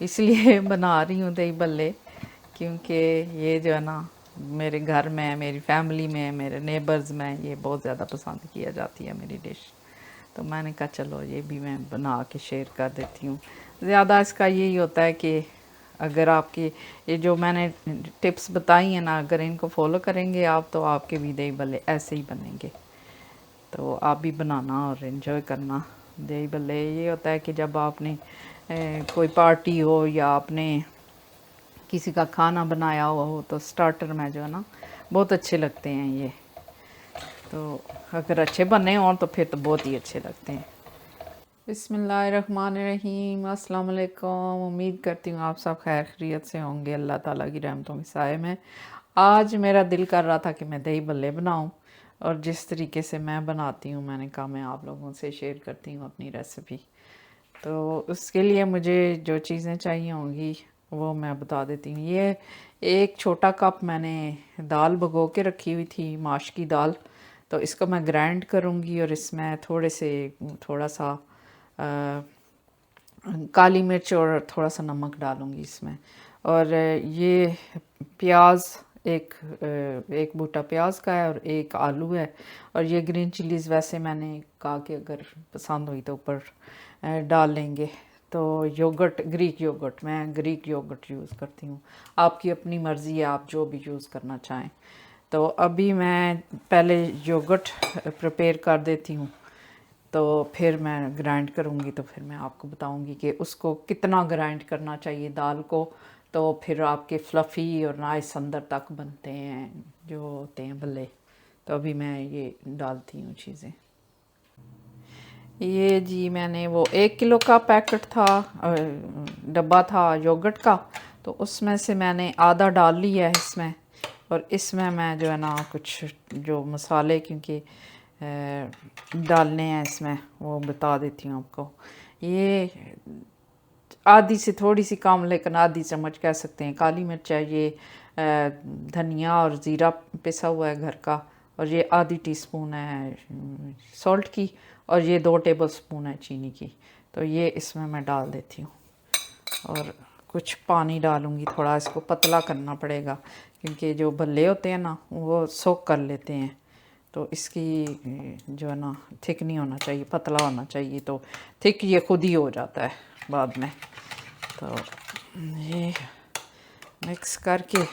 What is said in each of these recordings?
इसलिए बना रही हूँ दही बल्ले, क्योंकि ये जो है ना मेरे घर में, मेरी फैमिली में, मेरे नेबर्स में ये बहुत ज़्यादा पसंद किया जाती है मेरी डिश। तो मैंने कहा चलो ये भी मैं बना के शेयर कर देती हूँ। ज़्यादा इसका यही होता है कि अगर आपकी ये जो मैंने टिप्स बताई हैं ना, अगर इनको फॉलो करेंगे आप, तो आपके भी दही बल्ले ऐसे ही बनेंगे। तो आप भी बनाना और इन्जॉय करना। दही बल्ले ये होता है कि जब आपने कोई पार्टी हो या आपने किसी का खाना बनाया हुआ हो, तो स्टार्टर में जो है ना बहुत अच्छे लगते हैं ये। तो अगर अच्छे बने हों तो फिर तो बहुत ही अच्छे लगते हैं। बिस्मिल्लाहिर्रहमानिर्रहीम, अस्सलाम वालेकुम। उम्मीद करती हूँ आप सब खैर खैरियत से होंगे, अल्लाह ताला की रहमतों के साए में। आज मेरा दिल कर रहा था कि मैं दही बल्ले बनाऊँ, और जिस तरीके से मैं बनाती हूँ मैंने कहा मैं आप लोगों से शेयर करती हूँ अपनी रेसिपी। तो उसके लिए मुझे जो चीज़ें चाहिए होंगी वो मैं बता देती हूँ। ये एक छोटा कप मैंने दाल भिगो के रखी हुई थी, माश की दाल। तो इसको मैं ग्राइंड करूँगी और इसमें थोड़ा सा काली मिर्च और थोड़ा सा नमक डालूँगी इसमें। और ये प्याज एक बूटा प्याज का है और एक आलू है। और ये ग्रीन चिलीज़ वैसे मैंने कहा कि अगर पसंद हुई तो ऊपर डाल लेंगे। तो योगर्ट, ग्रीक योगर्ट, मैं ग्रीक योगर्ट यूज़ करती हूँ। आपकी अपनी मर्ज़ी है, आप जो भी यूज़ करना चाहें। तो अभी मैं पहले योगर्ट प्रिपेयर कर देती हूँ, तो फिर मैं ग्राइंड करूँगी, तो फिर मैं आपको बताऊँगी कि उसको कितना ग्राइंड करना चाहिए दाल को। तो फिर आपके फ्लफ़ी और नाइस अंदर तक बनते हैं जो होते हैं बल्ले। तो अभी मैं ये डालती हूँ चीज़ें। ये जी मैंने वो 1 किलो का पैकेट था, डब्बा था योगर्ट का, तो उसमें से मैंने आधा डाल लिया है इसमें। और इसमें मैं जो है ना कुछ जो मसाले क्योंकि डालने हैं इसमें वो बता देती हूँ आपको। ये आधी से थोड़ी सी कम, लेकिन आधी चम्मच कह सकते हैं, काली मिर्च है। ये धनिया और ज़ीरा पिसा हुआ है घर का। और ये आधी टीस्पून है सॉल्ट की। और ये 2 टेबल स्पून है चीनी की। तो ये इसमें मैं डाल देती हूँ। और कुछ पानी डालूँगी, थोड़ा इसको पतला करना पड़ेगा क्योंकि जो भल्ले होते हैं ना वो सोक कर लेते हैं। तो इसकी जो है ना थिक नहीं होना चाहिए, पतला होना चाहिए। तो थिक ये खुद ही हो जाता है बाद में। तो ये मिक्स करके,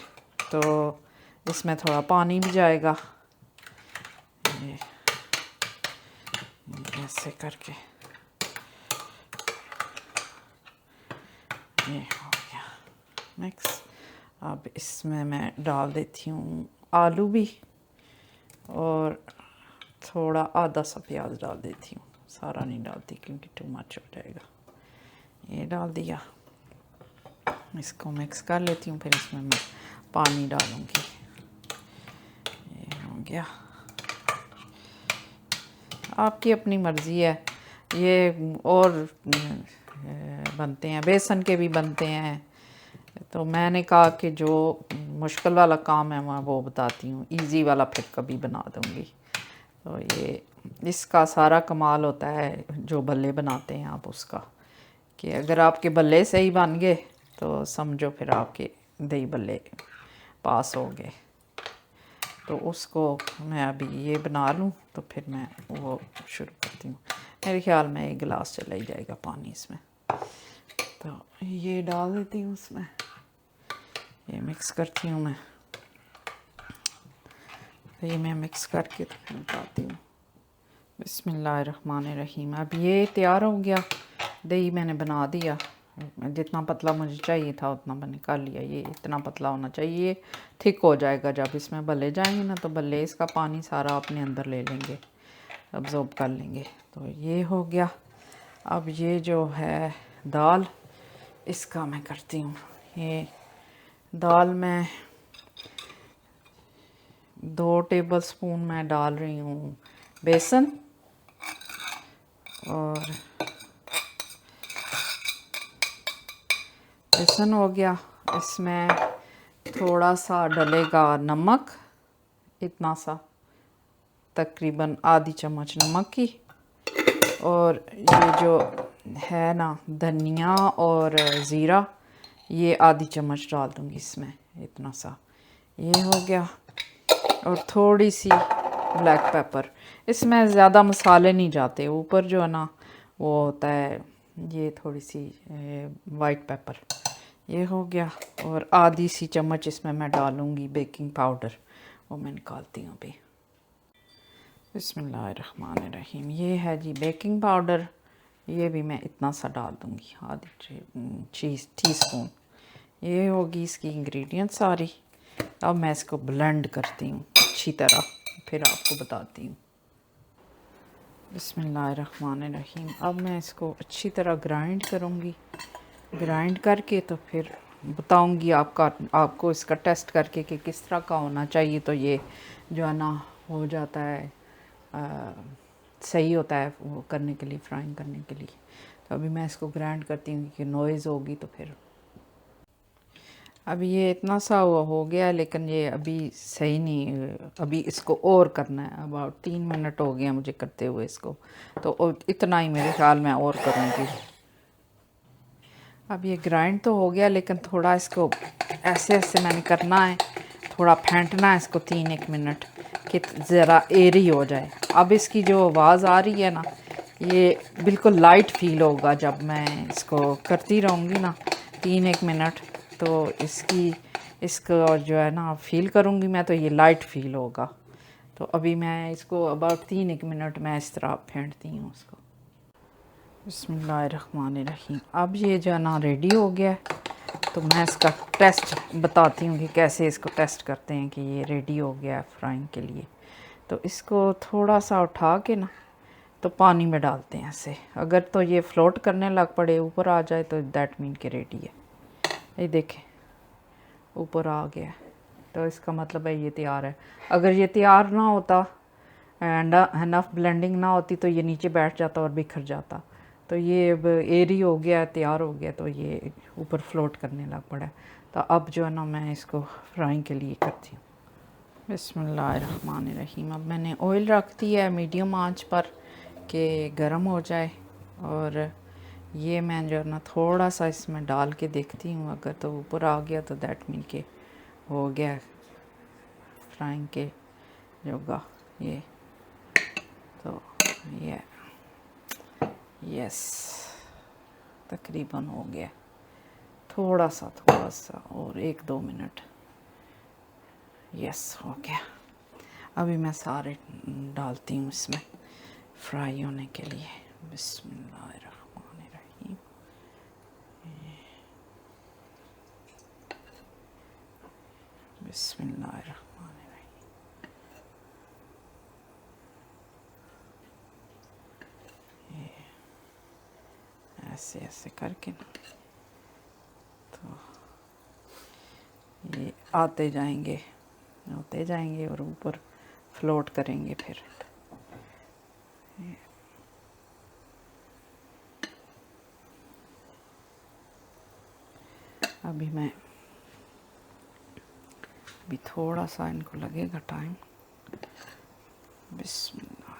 तो इसमें थोड़ा पानी भी जाएगा, ये ऐसे करके ये हो गया मिक्स। अब इसमें मैं डाल देती हूँ आलू भी, और थोड़ा आधा सा प्याज डाल देती हूँ, सारा नहीं डालती क्योंकि टू मच हो जाएगा। ये डाल दिया, इसको मिक्स कर लेती हूँ, फिर इसमें मैं पानी डालूँगी। ये हो गया, आपकी अपनी मर्ज़ी है। ये और बनते हैं, बेसन के भी बनते हैं। तो मैंने कहा कि जो मुश्किल वाला काम है मैं वो बताती हूँ, इजी वाला फिर कभी बना दूँगी। तो ये इसका सारा कमाल होता है जो बल्ले बनाते हैं आप उसका, कि अगर आपके बल्ले सही बन गए तो समझो फिर आपके दही बल्ले पास हो गए। तो उसको मैं अभी ये बना लूँ तो फिर मैं वो शुरू करती हूँ। मेरे ख्याल में 1 गिलास चला ही जाएगा पानी इसमें। तो ये डाल देती हूँ उसमें, ये मिक्स करती हूँ मैं। तो ये मैं मिक्स करके तो फिर बताती हूँ। बिस्मिल्लाहिर्रहमानिर्रहीम। अब ये तैयार हो गया, दही मैंने बना दिया। जितना पतला मुझे चाहिए था उतना मैंने कर लिया। ये इतना पतला होना चाहिए, ये थिक हो जाएगा जब इसमें बल्ले जाएंगे ना, तो बल्ले इसका पानी सारा अपने अंदर ले लेंगे, अब्ज़ॉर्ब कर लेंगे। तो ये हो गया। अब ये जो है दाल, इसका मैं करती हूँ। ये दाल में 2 टेबल स्पून मैं डाल रही हूँ बेसन, और बेसन हो गया। इसमें थोड़ा सा डलेगा नमक, इतना सा, तकरीबन आधी चम्मच नमक की। और ये जो है ना धनिया और ज़ीरा, ये आधी चम्मच डाल दूँगी इसमें, इतना सा ये हो गया। और थोड़ी सी ब्लैक पेपर, इसमें ज़्यादा मसाले नहीं जाते, ऊपर जो है ना वो होता है ये थोड़ी सी वाइट पेपर, ये हो गया। और आधी सी चम्मच इसमें मैं डालूँगी बेकिंग पाउडर, वो मैं निकालती हूँ अभी। बिस्मिल्लाहिर्रहमानिर्रहीम, ये है जी बेकिंग पाउडर, ये भी मैं इतना सा डाल दूँगी, आधी टी स्पून। ये होगी इसकी इंग्रेडिएंट सारी। अब मैं इसको ब्लेंड करती हूँ अच्छी तरह, फिर आपको बताती हूँ। बिस्मिल्लाहिर्रहमानिर्रहीम, अब मैं इसको अच्छी तरह ग्राइंड करूँगी। ग्राइंड करके तो फिर बताऊँगी आपको इसका टेस्ट करके कि किस तरह का होना चाहिए। तो ये जो है ना हो जाता है सही होता है वो करने के लिए, फ्राइंग करने के लिए। तो अभी मैं इसको ग्राइंड करती हूँ कि नॉइज़ होगी तो फिर। अभी ये इतना सा हो गया है, लेकिन ये अभी सही नहीं, अभी इसको और करना है। अबाउट 3 मिनट हो गए मुझे करते हुए इसको, तो इतना ही मेरे ख्याल में और करूँगी। अब ये ग्राइंड तो हो गया, लेकिन थोड़ा इसको ऐसे ऐसे मैंने करना है, थोड़ा फेंटना है इसको 3-1 मिनट कि ज़रा एरी हो जाए। अब इसकी जो आवाज़ आ रही है ना, ये बिल्कुल लाइट फील होगा जब मैं इसको करती रहूँगी ना 3-1 मिनट, तो इसको जो है ना फील करूँगी मैं, तो ये लाइट फील होगा। तो अभी मैं इसको अबाउट 3-1 मिनट मैं इस तरह फेंटती हूँ उसको। बिस्मिल्लाहिर्रहमानिर्रहीम, अब ये जो है ना रेडी हो गया है। तो मैं इसका टेस्ट बताती हूँ कि कैसे इसको टेस्ट करते हैं कि ये रेडी हो गया है फ्राइंग के लिए। तो इसको थोड़ा सा उठा के ना तो पानी में डालते हैं ऐसे। अगर तो ये फ्लोट करने लग पड़े, ऊपर आ जाए, तो दैट मीन के रेडी है। ये देखें ऊपर आ गया है, तो इसका मतलब है ये तैयार है। अगर ये तैयार ना होता एंड इनफ ब्लेंडिंग ना होती तो ये नीचे बैठ जाता और बिखर जाता। तो ये अब एरी हो गया, तैयार हो गया, तो ये ऊपर फ्लोट करने लग पड़ा है। तो अब जो है ना मैं इसको फ्राइंग के लिए करती हूँ। बिस्मिल्लाहिर्रहमानिर्रहीम, अब मैंने ऑयल रख दिया है मीडियम आंच पर कि गर्म हो जाए। और ये मैं जो है ना थोड़ा सा इसमें डाल के देखती हूँ, अगर तो ऊपर आ गया तो दैट मीन के हो गया फ्राइंग के जोगा ये। तो ये यस तकरीबन हो गया, थोड़ा सा और 1-2 मिनट। यस हो गया। अभी मैं सारे डालती हूँ इसमें फ्राई होने के लिए। बिस्मिल्लाहिर्रहमानिर्रहीम, बिस्मिल्लाहिर्रहमानिर्रहीम। ऐसे ऐसे करके ना तो ये आते जाएंगे, होते जाएंगे और ऊपर फ्लोट करेंगे फिर। अभी थोड़ा सा इनको लगेगा टाइम। बिस्मिल्लाह।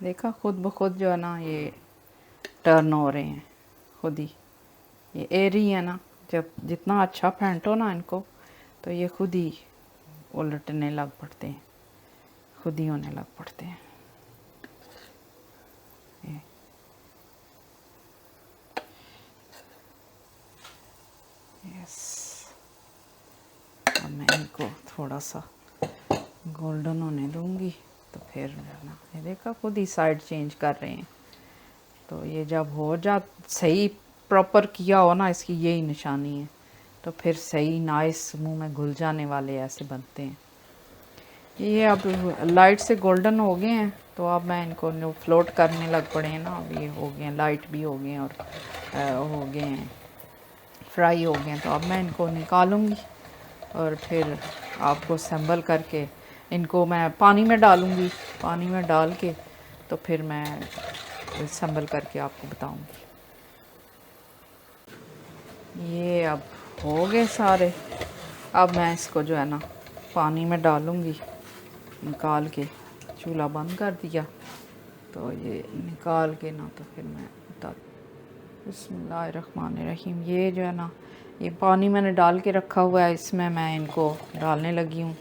देखा खुद ब खुद जो है ना ये टर्न हो रहे हैं खुद ही। ये एरी है ना, जब जितना अच्छा फेंटो ना इनको तो ये खुद ही उलटने लग पड़ते हैं, खुद ही होने लग पड़ते हैं। यस, अब मैं इनको थोड़ा सा गोल्डन होने दूंगी तो फिर ना ये देखा खुद ही साइड चेंज कर रहे हैं। तो ये जब हो जा सही प्रॉपर किया हो ना, इसकी यही निशानी है, तो फिर सही नाइस मुंह में घुल जाने वाले ऐसे बनते हैं। ये अब लाइट से गोल्डन हो गए हैं, तो अब मैं इनको जो फ्लोट करने लग पड़े हैं ना, अब ये हो गए हैं लाइट भी हो गए हैं और हो गए हैं फ्राई हो गए हैं। तो अब मैं इनको निकालूंगी और फिर आपको असेंबल करके इनको मैं पानी में डालूंगी। पानी में डाल के तो फिर मैं असेंबल करके आपको बताऊंगी। ये अब हो गए सारे। अब मैं इसको जो है ना पानी में डालूँगी, निकाल के चूल्हा बंद कर दिया। तो ये निकाल के ना तो फिर मैं बता, बिस्मिल्लाहिर्रहमानिर्रहीम। ये जो है ना ये पानी मैंने डाल के रखा हुआ है, इसमें मैं इनको डालने लगी हूँ।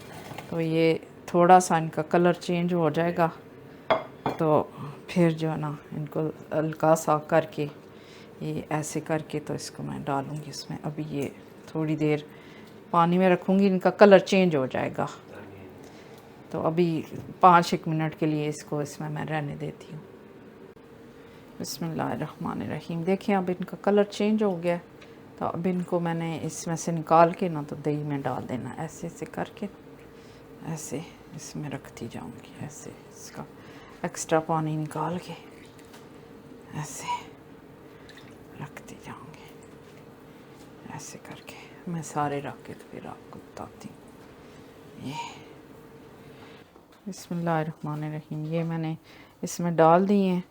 तो ये थोड़ा सा इनका कलर चेंज हो जाएगा, तो फिर जो है ना इनको हल्का सा करके ये ऐसे करके तो इसको मैं डालूँगी इसमें। अभी ये थोड़ी देर पानी में रखूँगी, इनका कलर चेंज हो जाएगा। तो अभी 5-1 मिनट के लिए इसको इसमें मैं रहने देती हूँ। बिस्मिल्लाहिर्रहमानिर्रहीम। देखिए अब इनका कलर चेंज हो गया। तो अब इनको मैंने इसमें से निकाल के ना तो दही में डाल देना, ऐसे ऐसे करके ऐसे इसमें रखती जाऊंगी, ऐसे इसका एक्स्ट्रा पानी निकाल के ऐसे रखती जाऊंगी, ऐसे करके मैं सारे रख के तो फिर आपको बताती हूँ। ये बिस्मिल्लाहिर्रहमानिर्रहीम, ये मैंने इसमें डाल दिए हैं।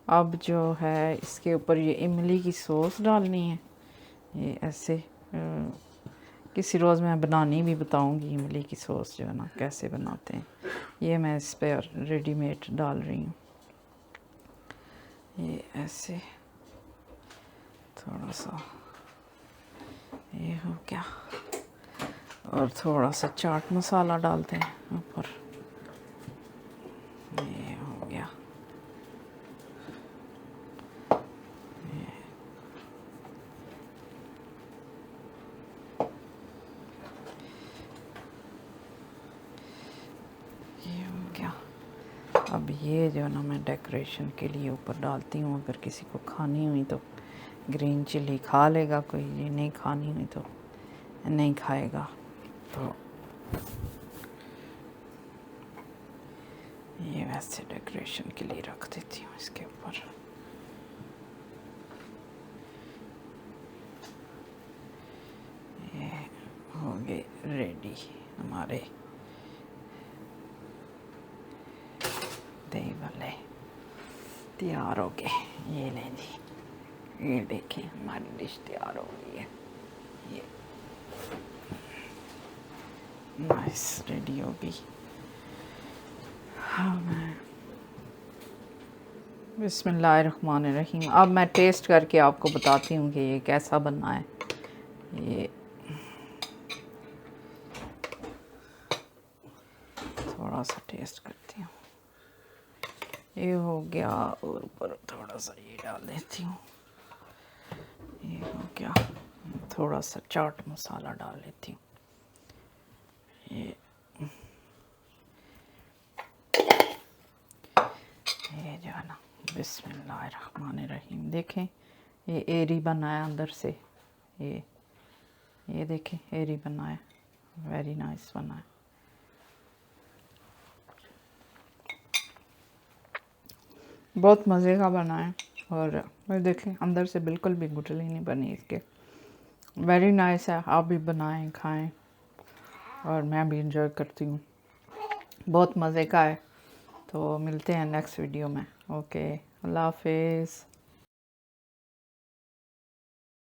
अब जो है इसके ऊपर ये इमली की सॉस डालनी है। ये ऐसे किसी रोज़ मैं बनानी भी बताऊंगी इमली की सॉस जो है ना कैसे बनाते हैं। ये मैं इस पर रेडीमेड डाल रही हूँ। ये ऐसे थोड़ा सा ये हो गया, और थोड़ा सा चाट मसाला डालते हैं ऊपर। ये हो गया। ये हो गया। अब ये जो ना मैं डेकोरेशन के लिए ऊपर डालती हूँ। अगर किसी को खानी हुई तो ग्रीन चिली खा लेगा, कोई ये नहीं खानी हुई तो नहीं खाएगा। तो ये वैसे डेकोरेशन के लिए रख देती हूँ इसके ऊपर। ये हो गए रेडी हमारे दही भल्ले, तैयार हो गए। ये लें जी, ये देखें हमारी डिश तैयार हो गई है। ये नाइस रेडी हो गई। हाँ मैं बिस्मिल्लाहिर्रहमानिर्रहीम। अब मैं टेस्ट करके आपको बताती हूँ कि ये कैसा बना है। ये थोड़ा सा टेस्ट करती हूँ। ये हो गया, और ऊपर थोड़ा सा ये डाल देती हूँ। ये हो गया, थोड़ा सा चाट मसाला डाल लेती हूँ। ये जो है ना बिस्मिल्लाहिर्रहमानिर्रहीम। देखें ये एरी बना है अंदर से। ये देखें एरी बना है, वेरी नाइस बना है। बहुत मज़े का बना है। और देखें अंदर से बिल्कुल भी गुठली नहीं बनी इसके। वेरी नाइस है, आप भी बनाएं खाएं, और मैं भी इंजॉय करती हूँ। बहुत मज़े का है। तो मिलते हैं नेक्स्ट वीडियो में। ओके, अल्लाह हाफिज़।